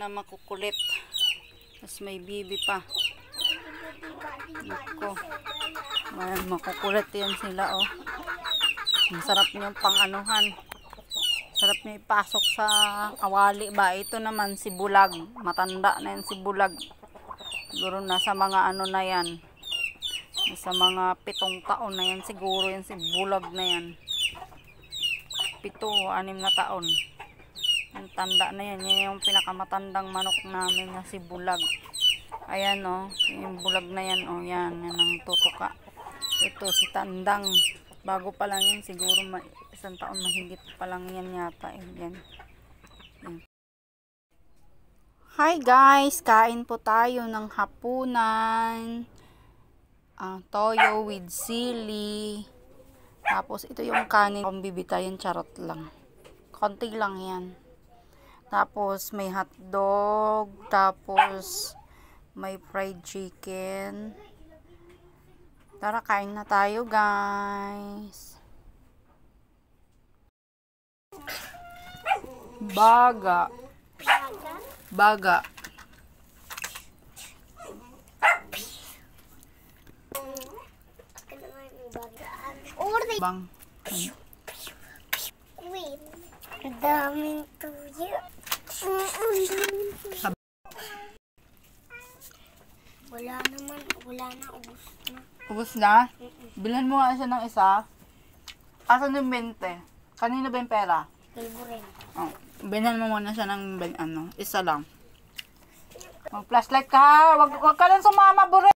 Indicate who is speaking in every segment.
Speaker 1: na makukulit. Tapos may bibi pa. Nako. Makukulit yan sila, oh. Ang sarap niyong pang-anuhan. Sarap niyo ipasok sa kawali ba. Ito naman si Bulag. Matanda na yan si Bulag. Siguro nasa mga ano na yan. Nasa mga 7 taon na yan. Siguro yan si Bulag na yan. 7 o 6 na taon. Ang tanda na yan. Yan yung pinakamatandang manok namin na si Bulag. Ayan, oh. Yung Bulag na yan, oh. Yan. Yan ang tutuka. Ito si Tandang. Bago pa lang yan. Siguro 1 taon mahigit pa lang yan yata. Yan. Yan. Hi guys! Kain po tayo ng hapunan. Toyo with sili. Tapos ito yung kanin. Kung bibitayin, charot lang. Konti lang yan. Tapos may hotdog. Tapos may fried chicken. Tara, kain na tayo guys. Baga. Baga. Bang.
Speaker 2: Wait. Daming tuyo. Wala naman. Wala na. Ubus na.
Speaker 1: Ubus na? Bilhan mo nga siya ng isa. Asan yung 20? Kanina ba yung pera?
Speaker 2: Libre.
Speaker 1: Oh, bilhan mo muna siya ng isa lang. Mag-flashlight ka ha. Wag ka lang sumama, bure.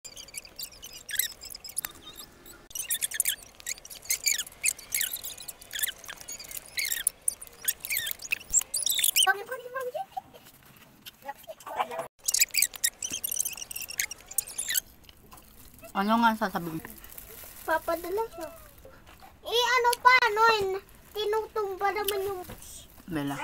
Speaker 1: Ano nga sasabihin?
Speaker 2: Papadala siya. Ano pa? Tinutumba naman yung...
Speaker 1: Bella.